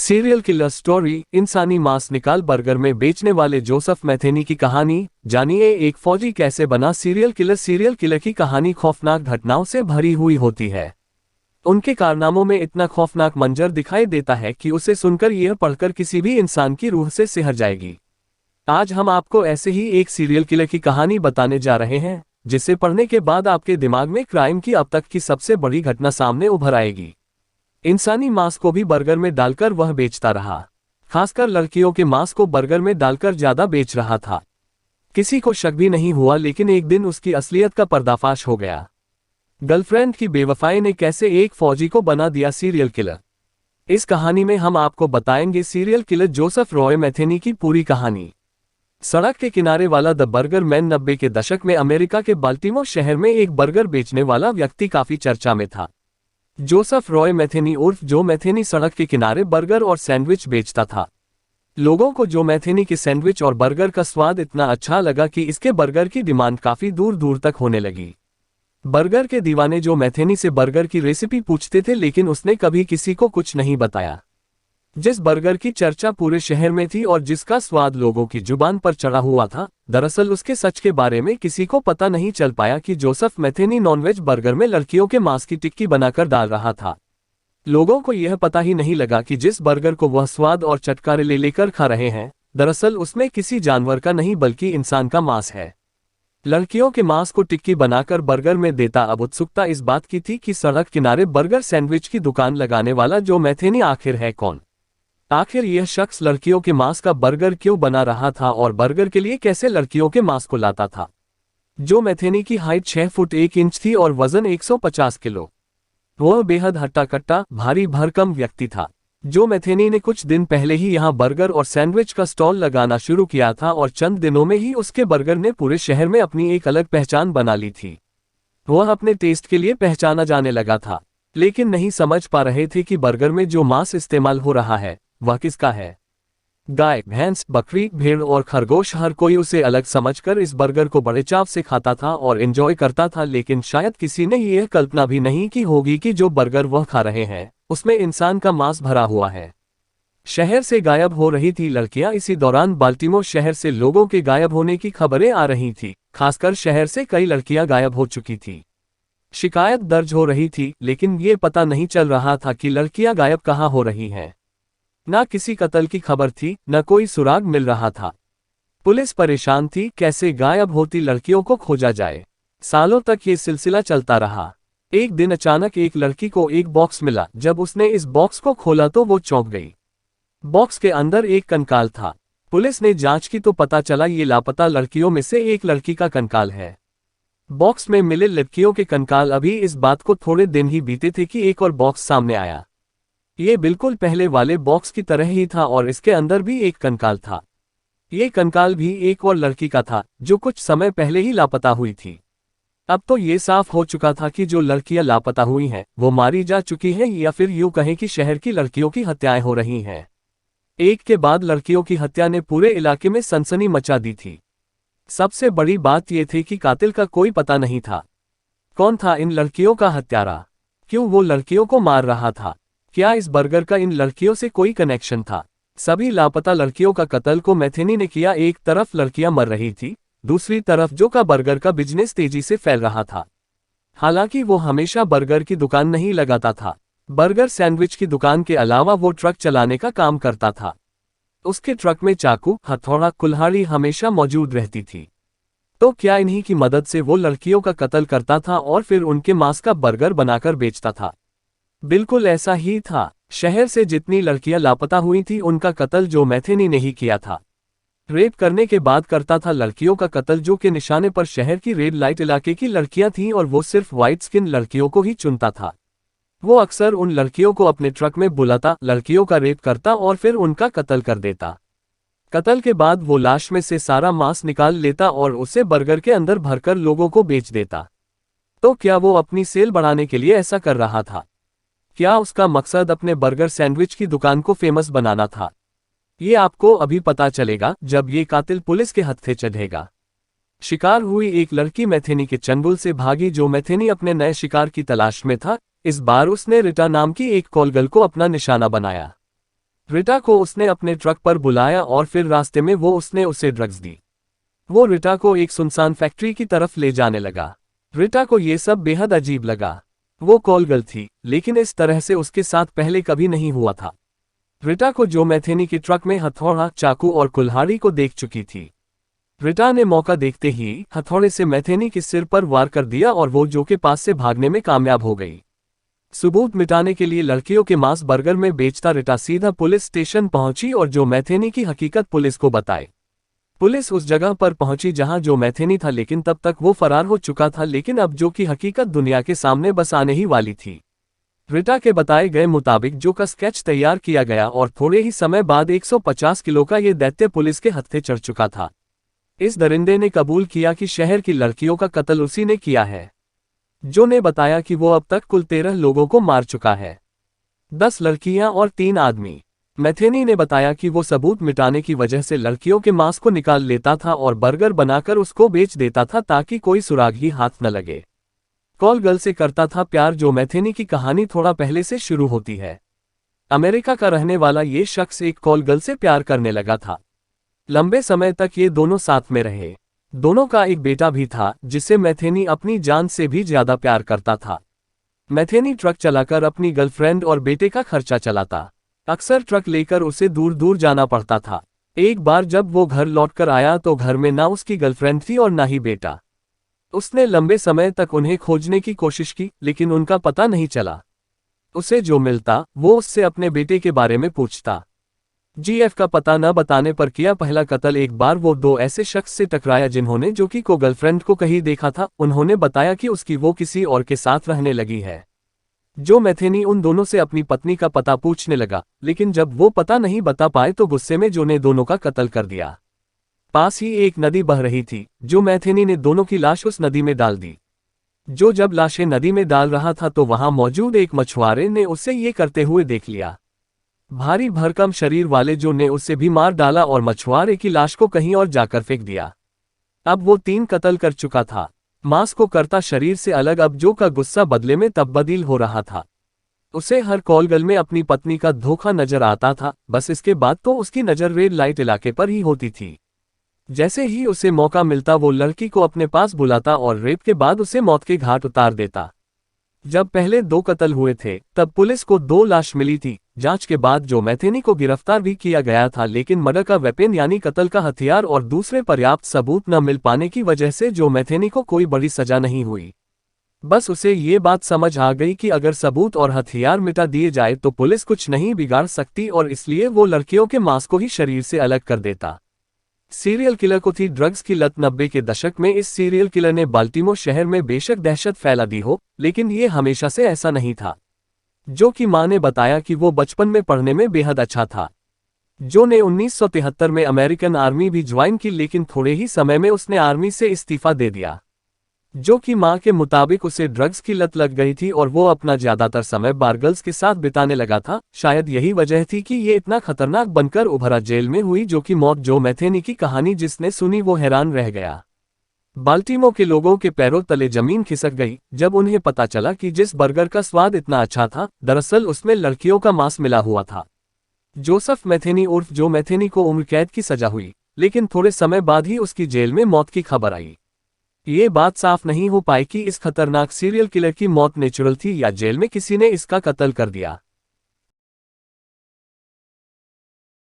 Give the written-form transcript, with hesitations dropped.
Serial killer story, इंसानी मांस निकाल बर्गर में बेचने वाले जोसेफ मैथेनी की कहानी। जानिए एक फौजी कैसे बना सीरियल किलर। सीरियल किलर की कहानी खौफनाक घटनाओं से भरी हुई होती है। उनके कारनामों में इतना खौफनाक मंजर दिखाई देता है कि उसे सुनकर यह पढ़कर किसी भी इंसान की रूह से सिहर जाएगी। आज हम आपको ऐसे ही एक सीरियल किलर की कहानी बताने जा रहे हैं, जिसे पढ़ने के बाद आपके दिमाग में क्राइम की अब तक की सबसे बड़ी घटना सामने उभर आएगी। इंसानी मांस को भी बर्गर में डालकर वह बेचता रहा। खासकर लड़कियों के मांस को बर्गर में डालकर ज्यादा बेच रहा था। किसी को शक भी नहीं हुआ, लेकिन एक दिन उसकी असलियत का पर्दाफाश हो गया। गर्लफ्रेंड की बेवफाई ने कैसे एक फौजी को बना दिया सीरियल किलर। इस कहानी में हम आपको बताएंगे सीरियल किलर जोसेफ रॉय मैथेनी की पूरी कहानी। सड़क के किनारे वाला द बर्गर मैन 90 के दशक में अमेरिका के बाल्टीमोर शहर में एक बर्गर बेचने वाला व्यक्ति काफी चर्चा में था। जोसेफ रॉय मैथेनी उर्फ जो मैथेनी सड़क के किनारे बर्गर और सैंडविच बेचता था। लोगों को जो मैथेनी के सैंडविच और बर्गर का स्वाद इतना अच्छा लगा कि इसके बर्गर की डिमांड काफी दूर दूर तक होने लगी। बर्गर के दीवाने जो मैथेनी से बर्गर की रेसिपी पूछते थे, लेकिन उसने कभी किसी को कुछ नहीं बताया। जिस बर्गर की चर्चा पूरे शहर में थी और जिसका स्वाद लोगों की जुबान पर चढ़ा हुआ था, दरअसल उसके सच के बारे में किसी को पता नहीं चल पाया कि जोसेफ मैथेनी नॉनवेज बर्गर में लड़कियों के मांस की टिक्की बनाकर डाल रहा था। लोगों को यह पता ही नहीं लगा कि जिस बर्गर को वह स्वाद और चटकारे ले लेकर खा रहे हैं, दरअसल उसमें किसी जानवर का नहीं बल्कि इंसान का मांस है। लड़कियों के मांस को टिक्की बनाकर बर्गर में देता। अब उत्सुकता इस बात की थी कि सड़क किनारे बर्गर सैंडविच की दुकान लगाने वाला जो मैथेनी आखिर है कौन। आखिर यह शख्स लड़कियों के मांस का बर्गर क्यों बना रहा था और बर्गर के लिए कैसे लड़कियों के मांस को लाता था। जो मैथेनी की हाइट 6 फुट 1 इंच थी और वजन 150 किलो। वह बेहद हट्टा कट्टा भारी भरकम व्यक्ति था। जो मैथेनी ने कुछ दिन पहले ही यहां बर्गर और सैंडविच का स्टॉल लगाना शुरू किया था और चंद दिनों में ही उसके बर्गर ने पूरे शहर में अपनी एक अलग पहचान बना ली थी। वह अपने टेस्ट के लिए पहचाना जाने लगा था, लेकिन नहीं समझ पा रहे थे कि बर्गर में जो मांस इस्तेमाल हो रहा है वह किसका है। गाय, भैंस, बकरी, भेड़ और खरगोश, हर कोई उसे अलग समझकर इस बर्गर को बड़े चाव से खाता था और एंजॉय करता था। लेकिन शायद किसी ने यह कल्पना भी नहीं की होगी कि जो बर्गर वह खा रहे हैं उसमें इंसान का मांस भरा हुआ है। शहर से गायब हो रही थी लड़कियां। इसी दौरान बाल्टीमोर शहर से लोगों के गायब होने की खबरें आ रही थी। खासकर शहर से कई लड़कियां गायब हो चुकी थी। शिकायत दर्ज हो रही थी, लेकिन ये पता नहीं चल रहा था कि लड़कियां गायब कहाँ हो रही हैं। ना किसी कत्ल की खबर थी, न कोई सुराग मिल रहा था। पुलिस परेशान थी, कैसे गायब होती लड़कियों को खोजा जाए। सालों तक ये सिलसिला चलता रहा। एक दिन अचानक एक लड़की को एक बॉक्स मिला। जब उसने इस बॉक्स को खोला तो वो चौंक गई। बॉक्स के अंदर एक कंकाल था। पुलिस ने जांच की तो पता चला ये लापता लड़कियों में से एक लड़की का कंकाल है। बॉक्स में मिले लड़कियों के कंकाल। अभी इस बात को थोड़े दिन ही बीते थे कि एक और बॉक्स सामने आया। ये बिल्कुल पहले वाले बॉक्स की तरह ही था और इसके अंदर भी एक कंकाल था। ये कंकाल भी एक और लड़की का था जो कुछ समय पहले ही लापता हुई थी। अब तो ये साफ हो चुका था कि जो लड़कियां लापता हुई हैं वो मारी जा चुकी हैं, या फिर यूं कहें कि शहर की लड़कियों की हत्याएं हो रही हैं। एक के बाद लड़कियों की हत्या ने पूरे इलाके में सनसनी मचा दी थी। सबसे बड़ी बात यह थी कि कातिल का कोई पता नहीं था। कौन था इन लड़कियों का हत्यारा? क्यों वो लड़कियों को मार रहा था? क्या इस बर्गर का इन लड़कियों से कोई कनेक्शन था? सभी लापता लड़कियों का कत्ल को मैथेनी ने किया। एक तरफ लड़कियां मर रही थी, दूसरी तरफ जो का बर्गर का बिजनेस तेजी से फैल रहा था। हालांकि वो हमेशा बर्गर की दुकान नहीं लगाता था। बर्गर सैंडविच की दुकान के अलावा वो ट्रक चलाने का काम करता था। उसके ट्रक में चाकू, हथौड़ा, कुल्हाड़ी हमेशा मौजूद रहती थी। तो क्या इन्हीं की मदद से वो लड़कियों का कत्ल करता था और फिर उनके मांस का बर्गर बनाकर बेचता था? बिल्कुल ऐसा ही था। शहर से जितनी लड़कियां लापता हुई थी उनका कत्ल जो मैथेनी ने ही किया था। रेप करने के बाद करता था लड़कियों का कत्ल, जो के निशाने पर शहर की रेड लाइट इलाके की लड़कियां थीं और वो सिर्फ व्हाइट स्किन लड़कियों को ही चुनता था। वो अक्सर उन लड़कियों को अपने ट्रक में बुलाता, लड़कियों का रेप करता और फिर उनका कत्ल कर देता। कत्ल के बाद वो लाश में से सारा मांस निकाल लेता और उसे बर्गर के अंदर भरकर लोगों को बेच देता। तो क्या वो अपनी सेल बढ़ाने के लिए ऐसा कर रहा था? क्या उसका मकसद अपने बर्गर सैंडविच की दुकान को फेमस बनाना था? ये आपको अभी पता चलेगा जब ये कातिल पुलिस के हत्थे चढ़ेगा। शिकार हुई एक लड़की मैथेनी के चंगुल से भागी। जो मैथेनी अपने नए शिकार की तलाश में था, इस बार उसने रिटा नाम की एक कॉलगर्ल को अपना निशाना बनाया। रिटा को उसने अपने ट्रक पर बुलाया और फिर रास्ते में वो उसने उसे ड्रग्स दी। वो रिटा को एक सुनसान फैक्ट्री की तरफ ले जाने लगा। रिटा को ये सब बेहद अजीब लगा। वो कॉल गर्ल थी, लेकिन इस तरह से उसके साथ पहले कभी नहीं हुआ था। रिटा को जो मैथेनी के ट्रक में हथौड़ा, चाकू और कुल्हाड़ी को देख चुकी थी। रिटा ने मौका देखते ही हथौड़े से मैथेनी के सिर पर वार कर दिया और वो जो के पास से भागने में कामयाब हो गई। सबूत मिटाने के लिए लड़कियों के मांस बर्गर में बेचता रिटा सीधा पुलिस स्टेशन पहुंची और जो मैथेनी की हकीकत पुलिस को बताई। पुलिस उस जगह पर पहुंची जहां जो मैथेनी था, लेकिन तब तक वो फरार हो चुका था। लेकिन अब जो की हकीकत दुनिया के सामने बस आने ही वाली थी। रिटा के बताए गए मुताबिक जो का स्केच तैयार किया गया और थोड़े ही समय बाद 150 किलो का ये दैत्य पुलिस के हत्थे चढ़ चुका था। इस दरिंदे ने कबूल किया कि शहर की लड़कियों का कत्ल उसी ने किया है। जो ने बताया कि वो अब तक कुल 13 लोगों को मार चुका है, 10 लड़कियां और 3 आदमी। मैथेनी ने बताया कि वो सबूत मिटाने की वजह से लड़कियों के मांस को निकाल लेता था और बर्गर बनाकर उसको बेच देता था ताकि कोई सुराग ही हाथ न लगे। कॉल गर्ल से करता था प्यार। जो मैथेनी की कहानी थोड़ा पहले से शुरू होती है। अमेरिका का रहने वाला ये शख्स एक कॉल गर्ल से प्यार करने लगा था। लंबे समय तक ये दोनों साथ में रहे। दोनों का एक बेटा भी था जिसे मैथेनी अपनी जान से भी ज्यादा प्यार करता था। मैथेनी ट्रक चलाकर अपनी गर्लफ्रेंड और बेटे का खर्चा चलाता। अक्सर ट्रक लेकर उसे दूर दूर जाना पड़ता था। एक बार जब वो घर लौटकर आया तो घर में ना उसकी गर्लफ्रेंड थी और ना ही बेटा। उसने लंबे समय तक उन्हें खोजने की कोशिश की, लेकिन उनका पता नहीं चला। उसे जो मिलता वो उससे अपने बेटे के बारे में पूछता। जीएफ का पता न बताने पर किया पहला कत्ल। एक बार वो 2 ऐसे शख्स से टकराया जिन्होंने जो की को गर्लफ्रेंड को कहीं देखा था। उन्होंने बताया कि उसकी वो किसी और के साथ रहने लगी है। जो मैथेनी उन दोनों से अपनी पत्नी का पता पूछने लगा, लेकिन जब वो पता नहीं बता पाए तो गुस्से में जो ने दोनों का कत्ल कर दिया। पास ही एक नदी बह रही थी। जो मैथेनी ने दोनों की लाश उस नदी में डाल दी। जो जब लाशें नदी में डाल रहा था तो वहां मौजूद एक मछुआरे ने उसे ये करते हुए देख लिया। भारी भरकम शरीर वाले जो ने उसे भी मार डाला और मछुआरे की लाश को कहीं और जाकर फेंक दिया। अब वो 3 कत्ल कर चुका था। मांस को करता शरीर से अलग अब जो का गुस्सा बदले में तब्दील हो रहा था। उसे हर कॉल गर्ल में अपनी पत्नी का धोखा नजर आता था। बस इसके बाद तो उसकी नजर रेड लाइट इलाके पर ही होती थी। जैसे ही उसे मौका मिलता वो लड़की को अपने पास बुलाता और रेप के बाद उसे मौत के घाट उतार देता। जब पहले 2 कत्ल हुए थे तब पुलिस को 2 लाश मिली थी। जांच के बाद जो मैथेनी को गिरफ्तार भी किया गया था, लेकिन मर्डर का वेपन यानी कत्ल का हथियार और दूसरे पर्याप्त सबूत न मिल पाने की वजह से जो मैथेनी को कोई बड़ी सजा नहीं हुई। बस उसे ये बात समझ आ गई कि अगर सबूत और हथियार मिटा दिए जाए तो पुलिस कुछ नहीं बिगाड़ सकती और इसलिए वो लड़कियों के मांस को ही शरीर से अलग कर देता। सीरियल किलर को थी ड्रग्स की लत। 90 के दशक में इस सीरियल किलर ने बाल्टीमोर शहर में बेशक दहशत फैला दी हो, लेकिन ये हमेशा से ऐसा नहीं था। जो की मां ने बताया कि वो बचपन में पढ़ने में बेहद अच्छा था। जो ने 1973 में अमेरिकन आर्मी भी ज्वाइन की, लेकिन थोड़े ही समय में उसने आर्मी से इस्तीफा दे दिया। जो की मां के मुताबिक उसे ड्रग्स की लत लग गई थी और वो अपना ज्यादातर समय बारगर्ल्स के साथ बिताने लगा था। शायद यही वजह थी कि ये इतना खतरनाक बनकर उभरा। जेल में हुई जो की मौत। जो मैथेनी की कहानी जिसने सुनी वो हैरान रह गया। बाल्टीमोर के लोगों के पैरों तले जमीन खिसक गई जब उन्हें पता चला कि जिस बर्गर का स्वाद इतना अच्छा था, दरअसल उसमें लड़कियों का मांस मिला हुआ था। जोसेफ मैथेनी उर्फ जो मैथेनी को उम्र कैद की सजा हुई, लेकिन थोड़े समय बाद ही उसकी जेल में मौत की खबर आई। ये बात साफ नहीं हो पाई कि इस खतरनाक सीरियल किलर की मौत नेचुरल थी या जेल में किसी ने इसका कत्ल कर दिया।